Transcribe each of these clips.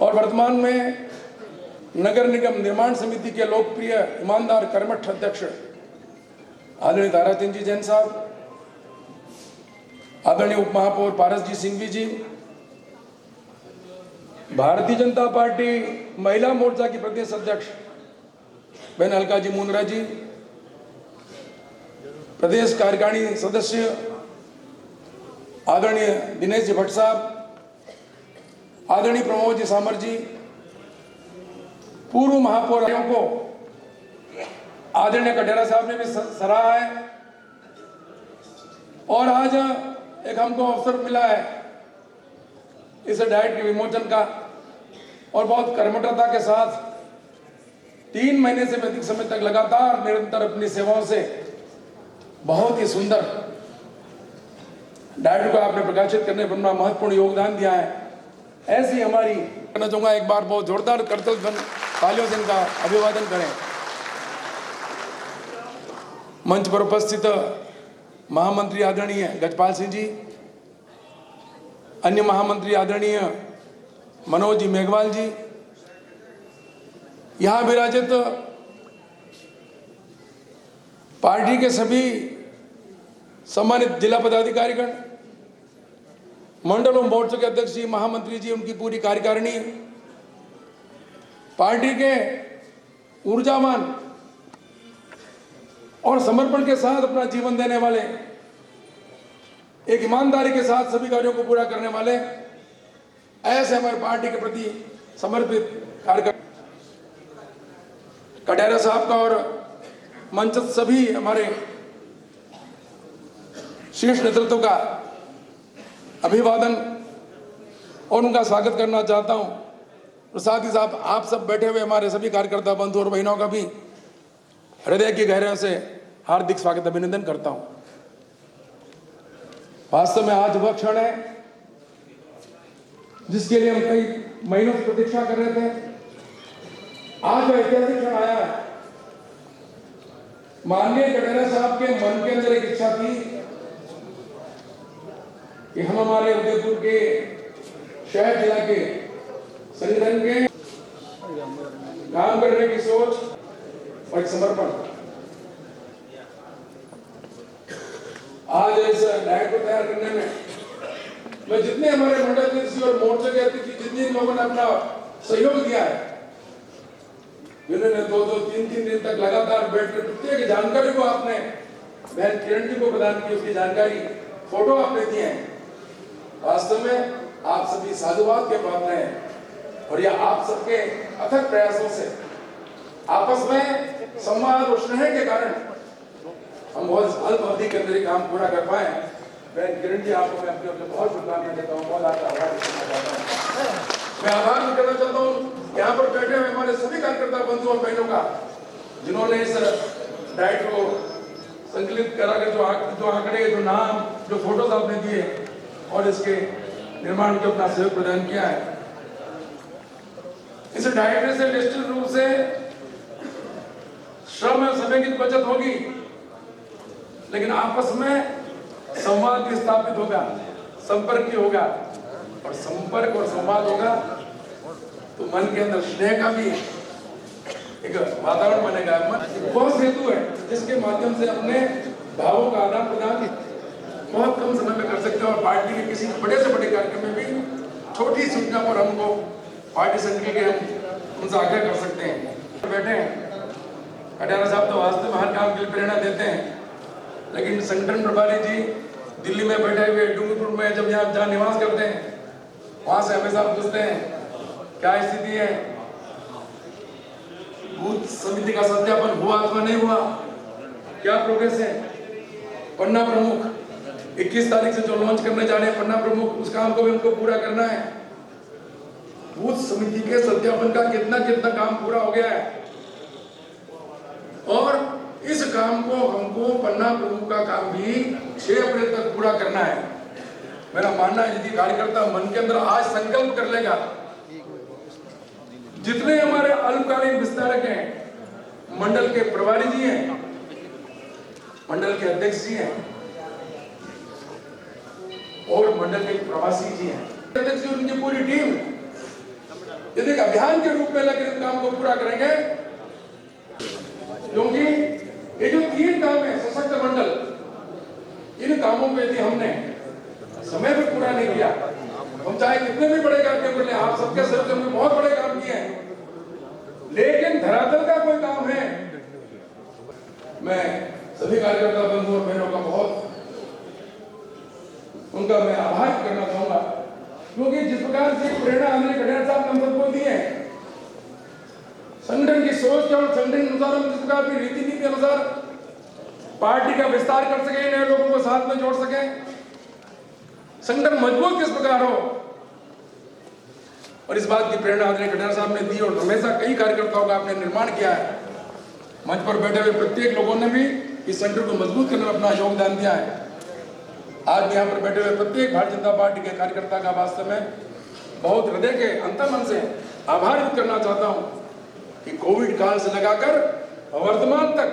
और वर्तमान में नगर निगम निर्माण समिति के लोकप्रिय ईमानदार कर्मठ अध्यक्ष आदरणीय ताराचंद जी जैन साहब, आदरणीय उप महापौर पारस जी सिंघवी जी, भारतीय जनता पार्टी महिला मोर्चा की प्रदेश अध्यक्ष बहन अलका जी मुंद्रा जी, प्रदेश कार्यकारिणी सदस्य आदरणीय दिनेश जी भट्ट साहब, आदरणीय प्रमोद जी सामर जी, पूर्व महापौरों को आदरणीय कटेरा साहब ने भी सराहा है। और आज एक हमको अवसर मिला है इस डाइट के विमोचन का, और बहुत कर्मठता के साथ 3 महीने से अधिक समय तक लगातार निरंतर अपनी सेवाओं से बहुत ही सुंदर डाइट को आपने प्रकाशित करने पर अपना महत्वपूर्ण योगदान दिया है। ऐसी हमारी करना चाहूंगा, एक बार बहुत जोरदार करतल तालियों से इनका अभिवादन करें। मंच पर उपस्थित महामंत्री आदरणीय गजपाल सिंह जी, अन्य महामंत्री आदरणीय मनोज जी मेघवाल जी, यहां विराजित पार्टी के सभी सम्मानित जिला पदाधिकारीगण, मंडल और मोर्चा के अध्यक्ष जी, महामंत्री जी, उनकी पूरी कार्यकारिणी, पार्टी के ऊर्जावान और समर्पण के साथ अपना जीवन देने वाले, एक ईमानदारी के साथ सभी कार्यों को पूरा करने वाले, ऐसे हमारी पार्टी के प्रति समर्पित कार्यकर्ता कटेरा साहब का और मंचित सभी हमारे शीर्ष नेतृत्व का अभिवादन और उनका स्वागत करना चाहता हूं। और साथ ही साथ आप सब बैठे हुए हमारे सभी कार्यकर्ता बंधु और बहनों का भी हृदय की गहराइयों से हार्दिक स्वागत अभिनंदन करता हूं। वास्तव में आज वह क्षण है जिसके लिए हम कई महीनों से प्रतीक्षा कर रहे थे। आज वह ऐतिहासिक क्षण आया है। माननीय कटेरा साहब के मन के अंदर एक इच्छा थी कि हम हमारे उदयपुर के शहर जिला के संगठन के काम करने की सोच और एक समर्पण, आज इस डाइट को तैयार करने में मैं जितने हमारे मंडल अध्यक्ष और मोर्चा के अध्यक्ष, जितने लोगों ने अपना सहयोग दिया है, जिन्होंने 2-2, 3-3 दिन तक लगातार बैठकर प्रत्येक जानकारी को आपने बहन किरण जी को प्रदान की, उसकी जानकारी फोटो आपने दिए हैं। वास्तव में आप सभी साधुवाद के पात्र हैं और यह आप सबके अथक प्रयासों से आपस में संवाद और स्नेह के कारण हम बहुत अल्प अवधि के अंदर काम पूरा कर पाए। बहन किरण जी, आपको मैं अपने बहुत शुभकामनाएं देता हूँ, बहुत आपका आभार करना चाहता हूँ। मैं आभार भी करना चाहता हूँ यहाँ पर बैठे हुए हमारे सभी कार्यकर्ता बंधु और बहनों का, जिन्होंने इस डाइट को संकलित करा कर जो आंकड़े, जो नाम, जो फोटोज आपने दिए और इसके निर्माण को अपना सहयोग प्रदान किया है। इस डाइट से निश्चित रूप से श्रम और समय की बचत होगी, लेकिन आपस में संवाद भी स्थापित होगा, संपर्क भी होगा, और संपर्क और संवाद होगा तो मन के अंदर स्नेह का भी एक वातावरण बनेगा। वह सेतु है जिसके माध्यम से अपने भावों का आदान प्रदान बहुत कम समय में कर सकते हैं और पार्टी के किसी बड़े से बड़े कार्यक्रम में भी छोटी सूचना पर हमको पार्टी संगठन के हम उनसे आग्रह कर सकते हैं। बैठे हैं कटेरा साहब तो वास्तव में हर काम के लिए प्रेरणा देते हैं, लेकिन संगठन प्रभारी जी दिल्ली में बैठे हुए डूंगरपुर में जब यहाँ जहाँ निवास करते हैं, वहां से हमेशा पूछते हैं क्या स्थिति है, बूथ समिति का सत्यापन हुआ अथवा नहीं हुआ, क्या प्रोग्रेस है। पन्ना प्रमुख 21 तारीख से जो लॉन्च करने जा रहे हैं पन्ना प्रमुख, उस काम को भी हमको पूरा करना है। बूथ समिति के सत्यापन का कितना काम पूरा हो गया है, और इस काम को हमको पन्ना प्रमुख का काम भी 6 अप्रैल तक पूरा करना है। मेरा मानना है यदि कार्यकर्ता मन के अंदर आज संकल्प कर लेगा, जितने हमारे अल्पकालीन विस्तारक हैं, मंडल के प्रभारी जी हैं, मंडल के अध्यक्ष जी हैं और मंडल के प्रवासी जी हैं, अध्यक्ष जी, उनकी पूरी टीम यदि एक अभियान के रूप में लेकर इस काम को पूरा करेंगे, क्योंकि ये जो 3 काम है सशक्त मंडल, इन कामों को यदि हमने समय पर पूरा नहीं किया, हम चाहे कितने भी बड़े काम कर ले, आप सबके सहयोग में बहुत बड़े काम किए हैं, लेकिन धरातल का कोई काम है। मैं सभी कार्यकर्ता बंधु और बहनों का उनका मैं आभार करना चाहूंगा, क्योंकि जिस प्रकार से प्रेरणा आदरणीय खटियार साहब ने हम सबको दी है, संगठन की सोच के और संगठन अनुसार हम जिस प्रकार की रीति नीति अनुसार पार्टी का विस्तार कर सके, नए लोगों को साथ में जोड़ सके, संगठन मजबूत किस प्रकार हो, और इस बात की प्रेरणा आदरणीय खटियार साहब ने दी और हमेशा कई कार्यकर्ताओं का आपने निर्माण किया है। मंच पर बैठे हुए प्रत्येक लोगों ने भी इस संगठन को मजबूत करने में अपना योगदान दिया है। आज यहाँ पर बैठे हुए प्रत्येक भारतीय जनता पार्टी के कार्यकर्ता का वास्तव में बहुत हृदय के अंतर्मन से आभार व्यक्त करना चाहता हूँ कि कोविड काल से लगाकर वर्तमान तक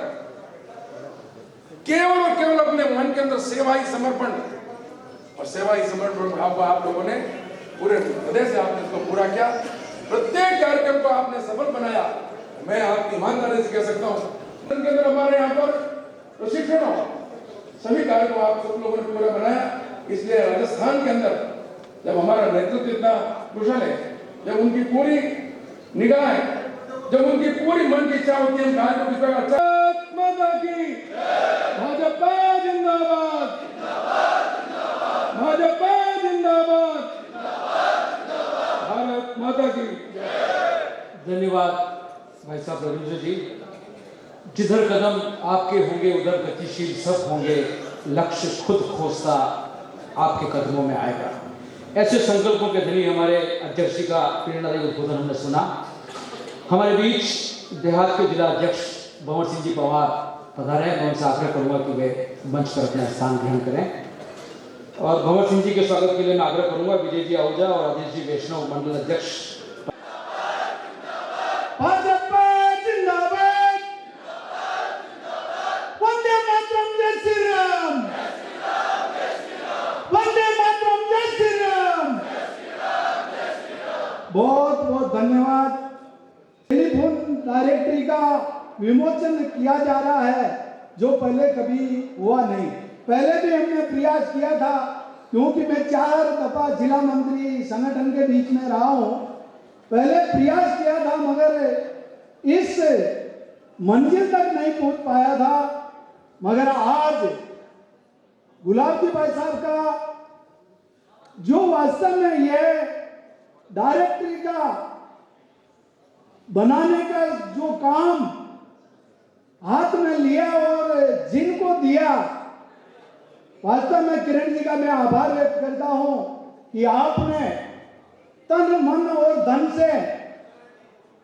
केवल और केवल अपने मन के अंदर सेवा ही समर्पण और सेवा ही समर्पण भाव को आप लोगों ने पूरे हृदय से आपने इसको पूरा किया। प्रत्येक कार्यक्रम को आपने सफल बनाया। मैं आपकी ईमानदारी से कह सकता हूँ, के अंदर हमारे यहाँ पर प्रशिक्षण सभी कार्य को आप सब लोगों ने पूरा बनाया। इसलिए राजस्थान के अंदर जब हमारा नेतृत्व इतना कुशल है, जब उनकी पूरी निगाह है, जब उनकी पूरी मन की इच्छा होती है हम कार्य को किस प्रकार माता की भाजपा जिंदाबाद, भाजपा जिंदाबाद, भारत माता की। धन्यवाद भाई साहब रविंद्र जी। जिधर कदम आपके होंगे उधर गतिशील सब होंगे, लक्ष्य खुद खोजता आपके कदमों में आएगा। ऐसे संकल्पों के धनी हमारे अध्यक्ष जी का प्रेरणादायी उद्बोधन हमने सुना। हमारे बीच देहात के जिला अध्यक्ष भंवर सिंह जी पवार पधारे हैं। मैं उनसे आग्रह करूंगा कि वे मंच पर अपना स्थान ग्रहण करें और भंवर सिंह जी के स्वागत के लिए मैं आग्रह करूंगा विजय जी आहूजा और आदेश जी वैष्णव मंडल अध्यक्ष। बहुत बहुत धन्यवाद। टेलीफोन डायरेक्टरी का विमोचन किया जा रहा है जो पहले कभी हुआ नहीं। पहले भी हमने प्रयास किया था, क्योंकि मैं 4 दफा जिला मंत्री संगठन के बीच में रहा हूं। पहले प्रयास किया था मगर इस मंजिल तक नहीं पहुंच पाया था। मगर आज गुलाब जी भाई साहब का जो वास्तव में यह डायरेक्टरी का बनाने का जो काम हाथ में लिया और जिनको दिया, वास्तव में किरण जी का मैं आभार व्यक्त करता हूं कि आपने तन मन और धन से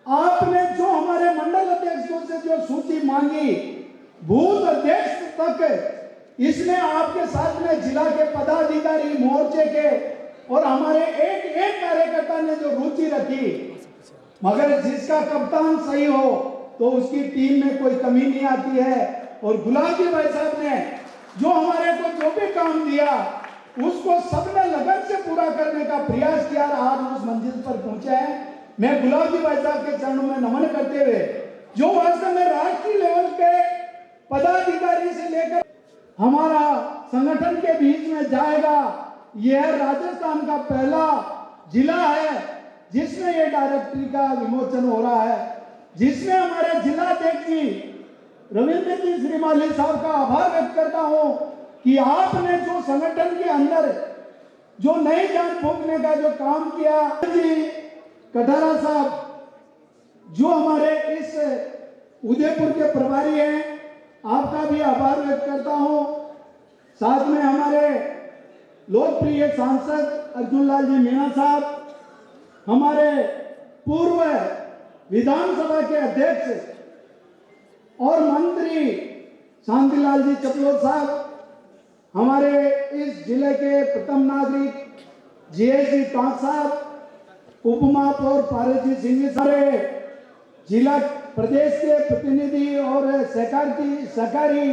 आपने जो हमारे मंडल अध्यक्षों से जो सूची मांगी, बूथ अध्यक्ष तक इसमें आपके साथ में जिला के पदाधिकारी मोर्चे के और हमारे एक एक कार्यकर्ता ने जो रुचि रखी, मगर जिसका कप्तान सही हो तो उसकी टीम में कोई कमी नहीं आती है। और गुलाब जी भाई साहब ने जो हमारे को जो भी काम दिया उसको सबने लगन से पूरा करने का प्रयास किया और आज उस मंजिल पर पहुंचे हैं। मैं गुलाब जी भाई साहब के चरणों में नमन करते हुए, जो वास्तव में राष्ट्रीय लेवल के पदाधिकारी से लेकर हमारा संगठन के बीच में जाएगा, यह राजस्थान का पहला जिला है जिसमें यह डायरेक्टरी का विमोचन हो रहा है, जिसमें हमारे जिला अध्यक्ष जी रविंद्र जी श्रीमाली साहब का आभार व्यक्त करता हूं कि आपने जो संगठन के अंदर जो नई जान फूंकने का जो काम किया। जी कटारा साहब जो हमारे इस उदयपुर के प्रभारी हैं, आपका भी आभार व्यक्त करता हूं। साथ में हमारे लोकप्रिय सांसद अर्जुन लाल जी मीणा साहब, हमारे पूर्व विधानसभा के अध्यक्ष और मंत्री शांतिलाल जी चपलोद साहब, हमारे इस जिले के प्रथम नागरिक जीएसजी कांत साहब, उपमहापौर पारजी सिंह, सारे जिला प्रदेश के प्रतिनिधि और सहकारी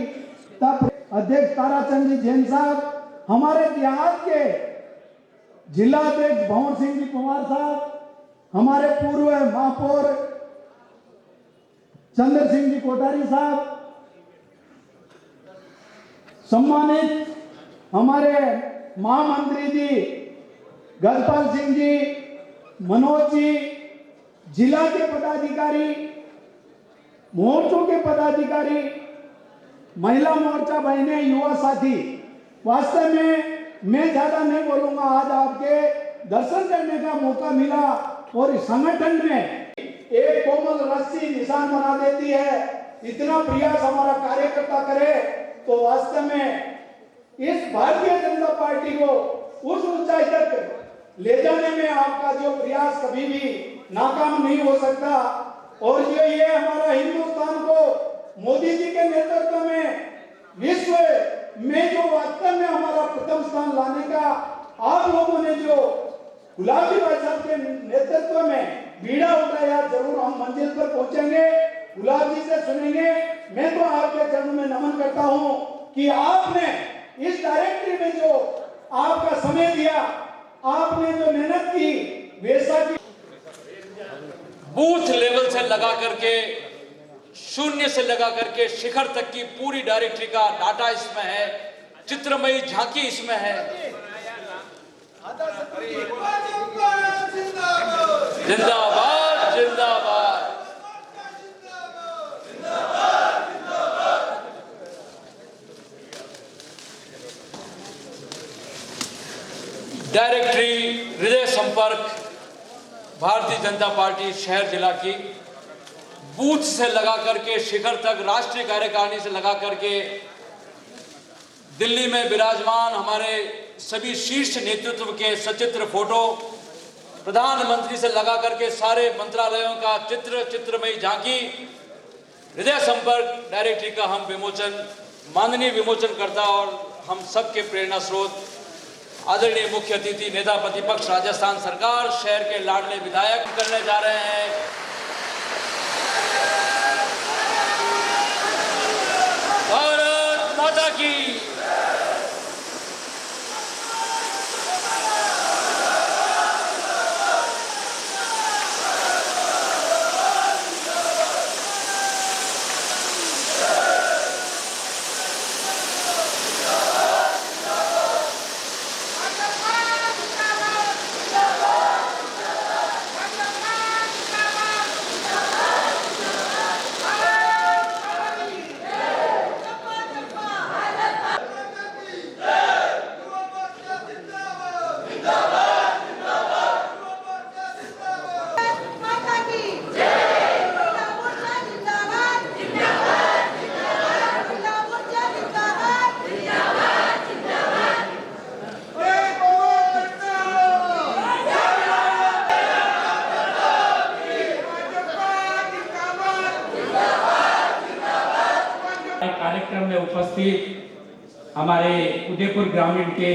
अध्यक्ष ताराचंद जी जैन साहब, हमारे देहात के जिला अध्यक्ष भंवर सिंह जी पवार साहब, हमारे पूर्व महापौर चंद्र सिंह जी कोठारी साहब, सम्मानित हमारे महामंत्री जी गजपाल सिंह जी, मनोज जी, जिला के पदाधिकारी, मोर्चों के पदाधिकारी, महिला मोर्चा बहनें, युवा साथी, वास्तव में मैं ज्यादा नहीं बोलूंगा। आज आपके दर्शन करने का मौका मिला और इस संगठन में एक कोमल रस्सी निशान बना देती है। इतना प्रयास हमारा कार्यकर्ता करे तो वास्तव में इस भारतीय जनता पार्टी को उस ऊंचाई तक ले जाने में आपका जो प्रयास कभी भी नाकाम नहीं हो सकता। और ये हमारा हिंदुस्तान को मोदी जी के नेतृत्व में विश्व में जो वास्तव में हमारा प्रथम स्थान लाने का आप लोगों ने जो गुलाब जी भाई साहब के नेतृत्व में बीड़ा उठाया, जरूर हम मंजिल पर पहुंचेंगे। गुलाब जी से सुनेंगे। मैं तो आपके चरणों में नमन करता हूं कि आपने इस डायरेक्टरी में जो आपका समय दिया, आपने जो मेहनत की, वैसा की बूथ लेवल से लगा करके, शून्य से लगा करके शिखर तक की पूरी डायरेक्टरी का डाटा इसमें है, चित्रमयी झांकी इसमें है। जिंदाबाद जिंदाबाद। डायरेक्टरी हृदय संपर्क भारतीय जनता पार्टी शहर जिला की बूथ से लगा करके शिखर तक, राष्ट्रीय कार्यकारिणी से लगा करके दिल्ली में विराजमान हमारे सभी शीर्ष नेतृत्व के सचित्र फोटो, प्रधानमंत्री से लगा करके सारे मंत्रालयों का चित्र, चित्रमयी झांकी, हृदय संपर्क डायरेक्टरी का हम विमोचन, माननीय विमोचन करता और हम सबके प्रेरणा स्रोत आदरणीय मुख्य अतिथि नेता प्रतिपक्ष राजस्थान सरकार, शहर के लाडले विधायक करने जा रहे हैं। भारत माता की। कार्यक्रम में उपस्थित हमारे उदयपुर ग्रामीण के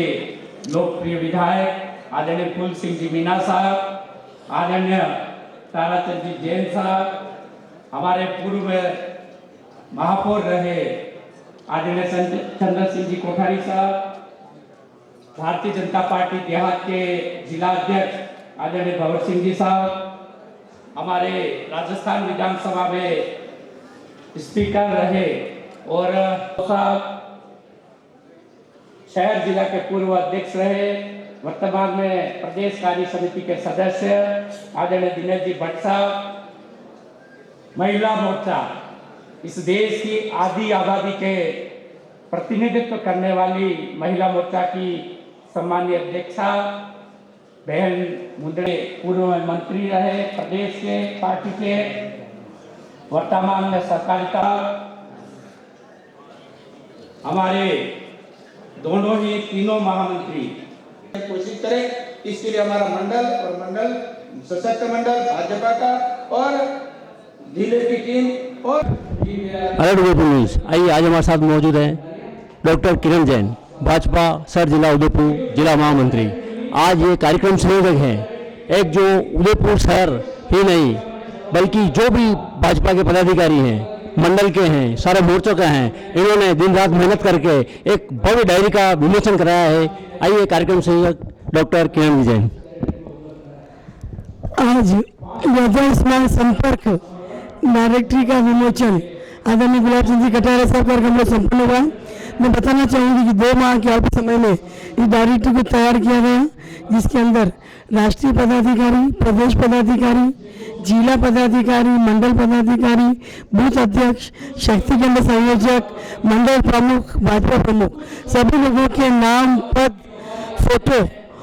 लोकप्रिय विधायक आदरणीय फूल सिंह जी मीना साहब, आदरणीय ताराचंद जी जैन साहब, हमारे पूर्व महापौर रहे आदरणीय चंद्र सिंह जी कोठारी साहब, भारतीय जनता पार्टी देहात के जिला अध्यक्ष आदरणीय भवर सिंह जी साहब, हमारे राजस्थान विधानसभा में स्पीकर रहे और साहब शहर जिला के पूर्व अध्यक्ष रहे, वर्तमान में प्रदेश कार्य समिति के सदस्य आदरणीय दिनेश जी भट्ट साहब, महिला मोर्चा इस देश की आधी आबादी के प्रतिनिधित्व करने वाली महिला मोर्चा की सम्मानीय अध्यक्षा बहन मुंदड़े, पूर्व मंत्री रहे प्रदेश के पार्टी के, वर्तमान में सहकारिता, हमारे दोनों ही तीनों महामंत्री कोशिश करें। इसके लिए हमारा मंडल और मंडल सशक्त मंडल भाजपा का और जिले की टीम और अलर्ट उदयपुर न्यूज। आइए आज हमारे साथ मौजूद हैं डॉक्टर किरण जैन, भाजपा सर जिला उदयपुर जिला महामंत्री। आज ये कार्यक्रम संयोजक हैं। एक जो उदयपुर शहर ही नहीं बल्कि जो भी भाजपा के पदाधिकारी हैं, मंडल के हैं, सारे मोर्चों के हैं, इन्होंने दिन रात मेहनत करके एक भव्य डायरी का विमोचन कराया है। आइए कार्यक्रम संयोजक डॉक्टर किरण जैन। आज गदर स्मारक संपर्क डायरेक्टरी का विमोचन आदरणीय गुलाब चंद जी कटारिया साहब का हम लोग संपन्न हुआ। मैं बताना चाहूँगी कि 2 माह के अल्प समय में इस डायरेक्टरी को तैयार किया गया, जिसके अंदर राष्ट्रीय पदाधिकारी, प्रदेश पदाधिकारी, जिला पदाधिकारी, मंडल पदाधिकारी, बूथ अध्यक्ष, शक्ति केंद्र संयोजक, मंडल प्रमुख, भाजपा प्रमुख, सभी लोगों के नाम, पद, फोटो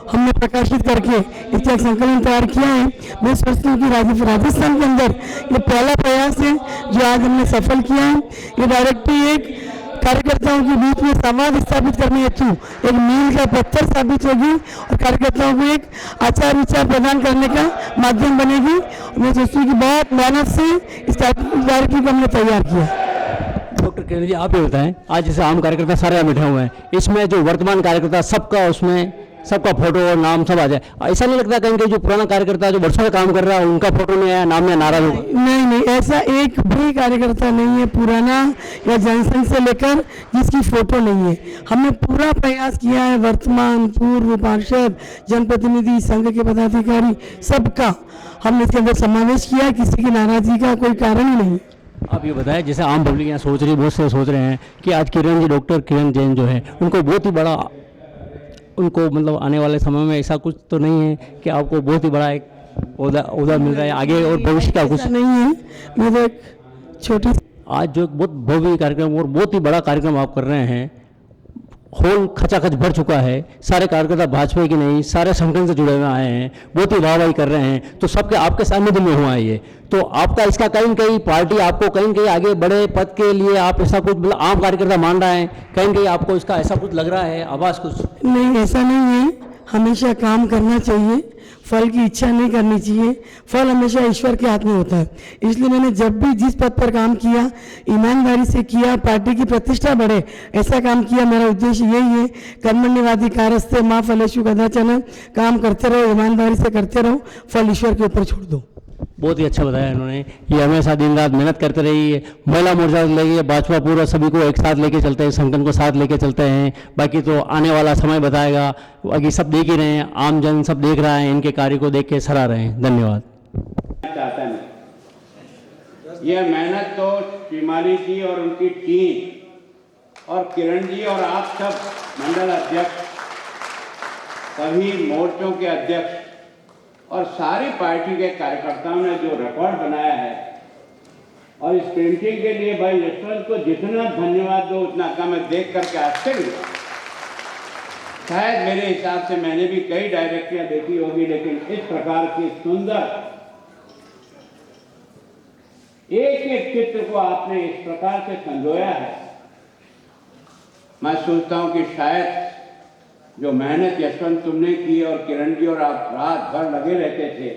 हमने प्रकाशित करके इसका एक संकलन तैयार किया है। मैं सोचती हूँ कि राजस्थान के अंदर ये पहला प्रयास है जो आज हमने सफल किया है। ये डायरेक्टरी एक कार्यकर्ताओं के बीच में संवाद स्थापित करने हेतु एक मील का पत्थर साबित होगी और कार्यकर्ताओं को एक आचार विचार प्रदान करने का माध्यम बनेगी। मैं सोचती हूँ कि बहुत मेहनत से इस डायरेक्टरी को हमने तैयार किया। डॉक्टर किरण जी, आप ये बताएं, आज जैसे आम कार्यकर्ता सारे बैठे हुए हैं, इसमें जो वर्तमान कार्यकर्ता सबका, उसमें सबका फोटो और नाम सब आ जाए, ऐसा नहीं लगता कहीं जो पुराना कार्यकर्ता जो वर्षों से काम कर रहा है उनका फोटो नहीं आया, नाम में नाराज होगा? नहीं, ऐसा एक भी कार्यकर्ता नहीं है पुराना या जनसंघ से लेकर जिसकी फोटो नहीं है। हमने पूरा प्रयास किया है, वर्तमान, पूर्व पार्षद, जनप्रतिनिधि, संघ के पदाधिकारी, सबका हमने इसके अंदर समावेश किया। किसी की नाराजगी का कोई कारण ही नहीं। आप ये बताएं, जैसे आम पब्लिक यहाँ सोच रही, बहुत से सोच रहे हैं कि आज किरण जी, डॉक्टर किरण जैन जो है, उनको बहुत ही बड़ा, उनको मतलब आने वाले समय में ऐसा कुछ तो नहीं है कि आपको बहुत ही बड़ा एक ओहदा मिल रहा है आगे और भविष्य का कुछ नहीं है। मेरा एक छोटी, आज जो बहुत भव्य कार्यक्रम और बहुत ही बड़ा कार्यक्रम आप कर रहे हैं, हॉल खचाखच भर चुका है, सारे कार्यकर्ता भाजपा की नहीं, सारे संगठन से जुड़े हुए आए हैं, बहुत ही वाहवाही कर रहे हैं, तो सबके आपके सानिध्य में हुआ है ये, तो आपका इसका कहीं कहीं पार्टी आपको कहीं कहीं आगे बड़े पद के लिए आप ऐसा कुछ मतलब आम कार्यकर्ता मान रहा है, कहीं कहीं आपको इसका ऐसा कुछ लग रहा है आवाज़ कुछ? नहीं, ऐसा नहीं है। हमेशा काम करना चाहिए, फल की इच्छा नहीं करनी चाहिए। फल हमेशा ईश्वर के हाथ में होता है। इसलिए मैंने जब भी जिस पद पर काम किया, ईमानदारी से किया, पार्टी की प्रतिष्ठा बढ़े ऐसा काम किया। मेरा उद्देश्य यही है, कर्मण्यवाधिकारस्ते मां फलेषु कदाचन, काम करते रहो, ईमानदारी से करते रहो, फल ईश्वर के ऊपर छोड़ दो। बहुत ही अच्छा बताया इन्होंने। ये हमेशा दिन रात मेहनत करते रही है, महिला मोर्चा लेके भाजपा पूरा सभी को एक साथ लेके चलते हैं, संगठन को साथ लेके चलते हैं। बाकी तो आने वाला समय बताएगा, बाकी सब देख ही रहे हैं, आम जन सब देख रहा है, इनके कार्य को देख के सराह रहे हैं। धन्यवाद। चाहता नहीं, यह मेहनत तो श्रीमाली जी और उनकी टीम और किरण जी और आप सब मंडल अध्यक्ष, सभी मोर्चों के अध्यक्ष और सारी पार्टी के कार्यकर्ताओं ने जो रिकॉर्ड बनाया है, और इस प्रिंटिंग के लिए भाई यशवंत को जितना धन्यवाद दो उतना कम है। देख करके आश्चर्य हुआ। शायद मेरे हिसाब से मैंने भी कई डायरेक्टरियां देखी होगी, लेकिन इस प्रकार की सुंदर एक एक चित्र को आपने इस प्रकार से संजोया है। मैं सोचता हूं कि शायद जो मेहनत यशवंत तुमने की और किरण जी और आप रात भर लगे रहते थे,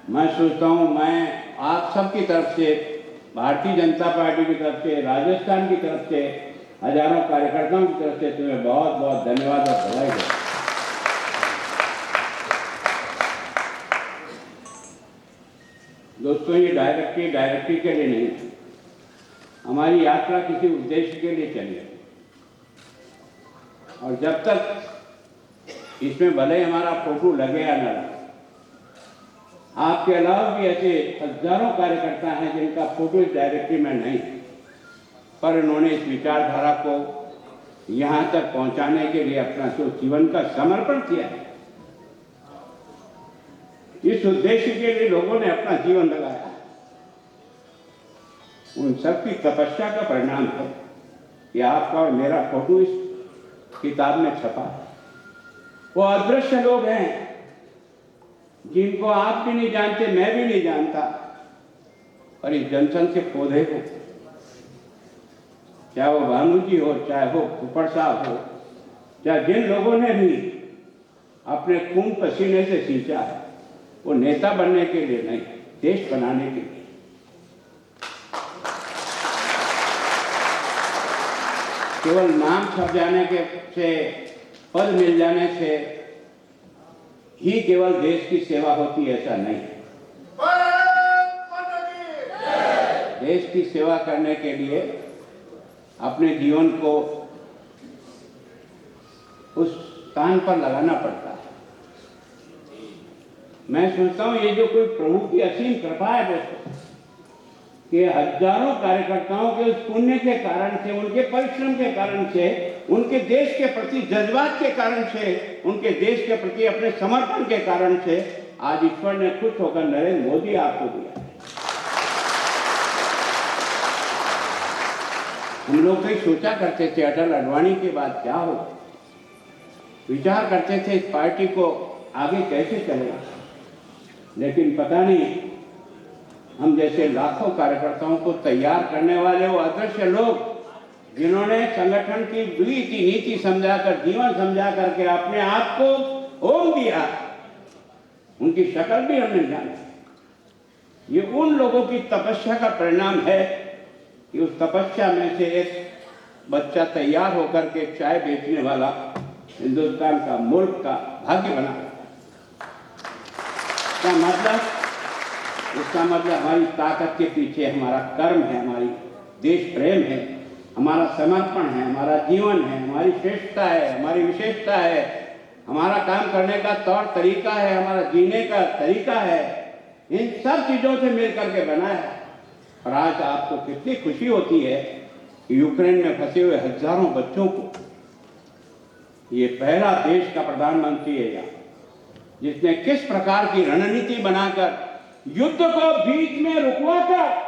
मैं सोचता हूं मैं आप सबकी तरफ से, भारतीय जनता पार्टी की तरफ से, राजस्थान की तरफ से, हजारों कार्यकर्ताओं की तरफ से तुम्हें बहुत बहुत धन्यवाद और बधाई देता हूं। दोस्तों, ये डायरेक्टरी के लिए नहीं, हमारी यात्रा किसी उद्देश्य के लिए चली है, और जब तक इसमें भले हमारा फोटो लगे या न लगे, आपके अलावा भी ऐसे हजारों कार्यकर्ता हैं जिनका फोटो इस डायरेक्टरी में नहीं, पर उन्होंने इस विचारधारा को यहाँ तक पहुँचाने के लिए अपना जो जीवन का समर्पण किया है, इस उद्देश्य के लिए लोगों ने अपना जीवन लगाया, उन सबकी तपस्या का परिणाम है कि आपका और मेरा फोटो इस किताब में छपा है। वो अदृश्य लोग हैं जिनको आप भी नहीं जानते, मैं भी नहीं जानता, और इस जनसंघ के पौधे को, चाहे वो भानु जी हो, चाहे वो फुफड़ साहब हो, चाहे जिन लोगों ने भी अपने खून पसीने से सींचा है, वो नेता बनने के लिए नहीं, देश बनाने के लिए। केवल नाम छप जाने के से, पद मिल जाने से ही केवल देश की सेवा होती है, ऐसा नहीं। देश की सेवा करने के लिए अपने जीवन को उस स्थान पर लगाना पड़ता है। मैं सोचता हूँ ये जो कोई प्रभु की असीम कृपा है दोस्तों, कि हजारों कार्यकर्ताओं के उस पुण्य के कारण से, उनके परिश्रम के कारण से, उनके देश के प्रति जज्बात के कारण से, उनके देश के प्रति अपने समर्पण के कारण से आज ईश्वर ने खुश होकर नरेंद्र मोदी आपको दिया। हम लोग कहीं सोचा करते थे अटल अडवाणी के बाद क्या हो, विचार करते थे इस पार्टी को आगे कैसे चलेगा, लेकिन पता नहीं हम जैसे लाखों कार्यकर्ताओं को तैयार करने वाले वो अदृश्य लोग, जिन्होंने संगठन की नीति नीति समझाकर, जीवन समझा करके अपने आप को होम दिया, उनकी शक्ल भी हमने जाना। ये उन लोगों की तपस्या का परिणाम है कि उस तपस्या में से एक बच्चा तैयार होकर के चाय बेचने वाला हिंदुस्तान का, मुल्क का भाग्य बना। क्या मतलब? इसका मतलब हमारी ताकत के पीछे हमारा कर्म है, हमारी देश प्रेम है, हमारा समर्पण है, हमारा जीवन है, हमारी श्रेष्ठता है, हमारी विशेषता है, हमारा काम करने का तौर तरीका है, हमारा जीने का तरीका है। इन सब चीजों से मिलकर के बना है। और आज आपको कितनी खुशी होती है कि यूक्रेन में फंसे हुए हजारों बच्चों को ये पहला देश का प्रधानमंत्री है यहाँ, जिसने किस प्रकार की रणनीति बनाकर युद्ध को बीच में रुकवाकर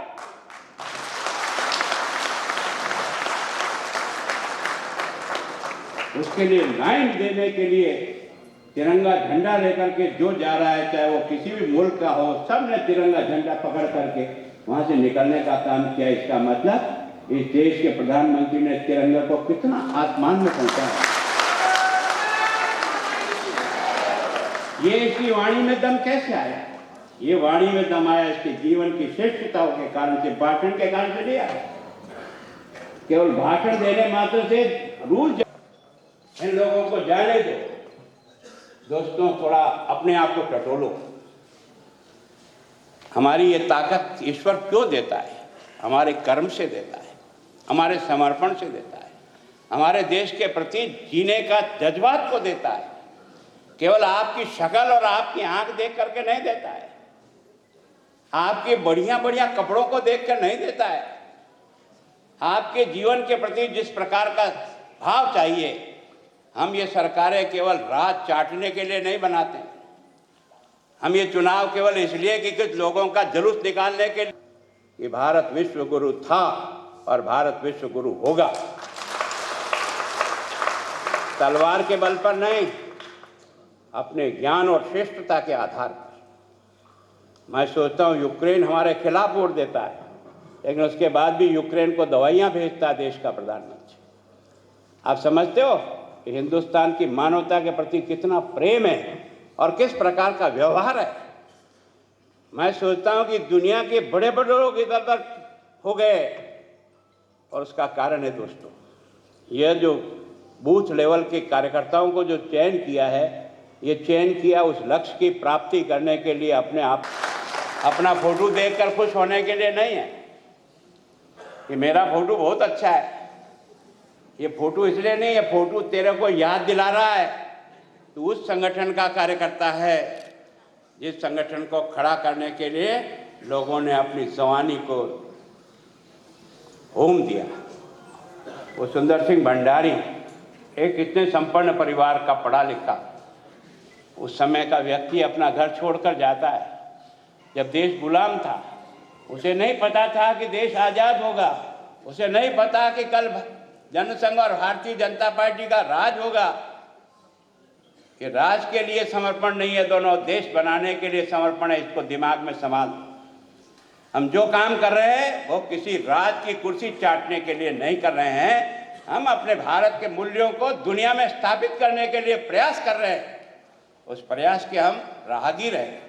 उसके लिए लाइन देने के लिए तिरंगा झंडा लेकर के जो जा रहा है, चाहे वो किसी भी मुल्क का हो, सबने तिरंगा झंडा पकड़ करके वहां से निकलने का काम किया। इसका मतलब इस देश के प्रधानमंत्री ने तिरंगा को कितना आसमान में पहुंचाया। ये इसकी वाणी में दम कैसे आया? ये वाणी में दम आया इसके जीवन की श्रेष्ठताओं के कारण से, भाषण के कारण से नहीं आया। केवल भाषण देने मात्र से रूल इन लोगों को जाने दो। दोस्तों, थोड़ा अपने आप को टटोलो। हमारी ये ताकत ईश्वर क्यों देता है? हमारे कर्म से देता है, हमारे समर्पण से देता है, हमारे देश के प्रति जीने का जज्बात को देता है। केवल आपकी शक्ल और आपकी आंख देख करके नहीं देता है, आपके बढ़िया बढ़िया कपड़ों को देखकर नहीं देता है। आपके जीवन के प्रति जिस प्रकार का भाव चाहिए, हम ये सरकारें केवल राज चाटने के लिए नहीं बनाते। हम ये चुनाव केवल इसलिए कि कुछ लोगों का जुलूस निकालने के लिए। ये भारत विश्व गुरु था और भारत विश्व गुरु होगा, तलवार के बल पर नहीं, अपने ज्ञान और श्रेष्ठता के आधार पर। मैं सोचता हूँ यूक्रेन हमारे खिलाफ वोट देता है, लेकिन उसके बाद भी यूक्रेन को दवाइयाँ भेजता है देश का प्रधानमंत्री। आप समझते हो कि हिंदुस्तान की मानवता के प्रति कितना प्रेम है और किस प्रकार का व्यवहार है। मैं सोचता हूँ कि दुनिया के बड़े बड़े लोग इधर उधर हो गए, और उसका कारण है दोस्तों, यह जो बूथ लेवल के कार्यकर्ताओं को जो चयन किया है, ये चयन किया उस लक्ष्य की प्राप्ति करने के लिए, अपने आप अपना फोटो देखकर खुश होने के लिए नहीं है कि मेरा फोटो बहुत अच्छा है। ये फोटो इसलिए नहीं है, फोटो तेरे को याद दिला रहा है तू उस संगठन का कार्यकर्ता है जिस संगठन को खड़ा करने के लिए लोगों ने अपनी जवानी को होम दिया। वो सुंदर सिंह भंडारी एक इतने संपन्न परिवार का पढ़ा लिखा उस समय का व्यक्ति अपना घर छोड़कर जाता है। जब देश गुलाम था, उसे नहीं पता था कि देश आज़ाद होगा, उसे नहीं पता कि कल जनसंघ और भारतीय जनता पार्टी का राज होगा। कि राज के लिए समर्पण नहीं है, दोनों देश बनाने के लिए समर्पण है। इसको दिमाग में संभाल। हम जो काम कर रहे हैं वो किसी राज की कुर्सी चाटने के लिए नहीं कर रहे हैं, हम अपने भारत के मूल्यों को दुनिया में स्थापित करने के लिए प्रयास कर रहे हैं। उस प्रयास के हम राहगीर हैं।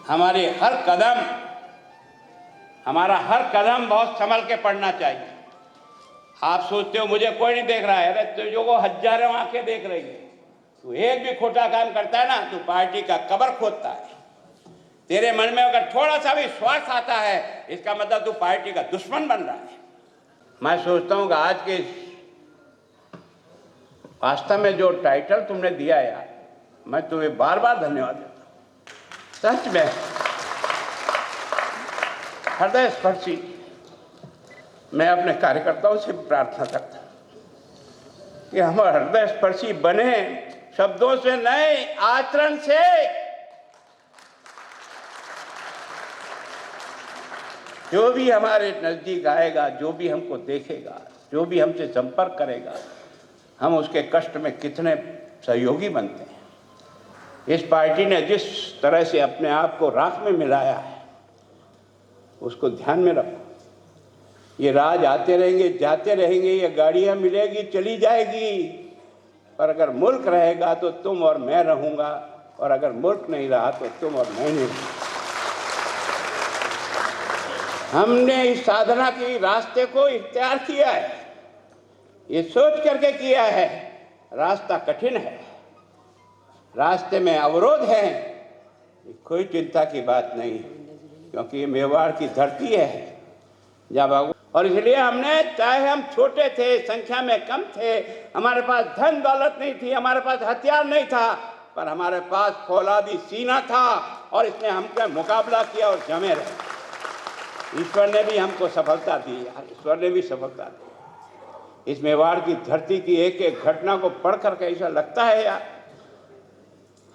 हमारा हर कदम बहुत संभल के पड़ना चाहिए। आप सोचते हो मुझे कोई नहीं देख रहा है, अरे तुझे को हजारों आंखें देख रही है। तू एक भी खोटा काम करता है ना, तू पार्टी का कब्र खोदता है। तेरे मन में अगर थोड़ा सा भी स्वार्थ आता है, इसका मतलब तू पार्टी का दुश्मन बन रहा है। मैं सोचता हूँ कि आज के वास्तव में जो टाइटल तुमने दिया यार, मैं तुम्हें बार बार धन्यवाद देता हूँ। सच में हृदय स्पर्शी मैं अपने कार्यकर्ताओं से प्रार्थना करता हूँ कि हम हृदय स्पर्शी बने, शब्दों से नहीं, आचरण से। जो भी हमारे नजदीक आएगा, जो भी हमको देखेगा, जो भी हमसे संपर्क करेगा, हम उसके कष्ट में कितने सहयोगी बनते हैं। इस पार्टी ने जिस तरह से अपने आप को राख में मिलाया है, उसको ध्यान में रखो। ये राज आते रहेंगे, जाते रहेंगे, ये गाड़ियां मिलेगी, चली जाएगी, पर अगर मुल्क रहेगा तो तुम और मैं रहूंगा, और अगर मुल्क नहीं रहा तो तुम और मैं नहीं रहूंगा। हमने इस साधना के रास्ते को इख्तियार किया है, ये सोच करके किया है। रास्ता कठिन है, रास्ते में अवरोध है, कोई चिंता की बात नहीं, क्योंकि ये मेवाड़ की धरती है जब, और इसलिए हमने, चाहे हम छोटे थे, संख्या में कम थे, हमारे पास धन दौलत नहीं थी, हमारे पास हथियार नहीं था, पर हमारे पास फौलादी सीना था, और इसने हमका मुकाबला किया और जमे रहे। ईश्वर ने भी हमको सफलता दी यार, ईश्वर ने भी सफलता दी। इस मेवाड़ की धरती की एक एक घटना को पढ़ करके ऐसा लगता है यार,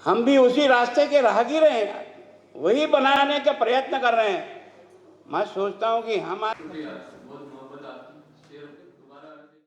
हम भी उसी रास्ते के राहगीर हैं यार, वही बनाने का प्रयत्न कर रहे हैं। मैं सोचता हूँ कि हमारे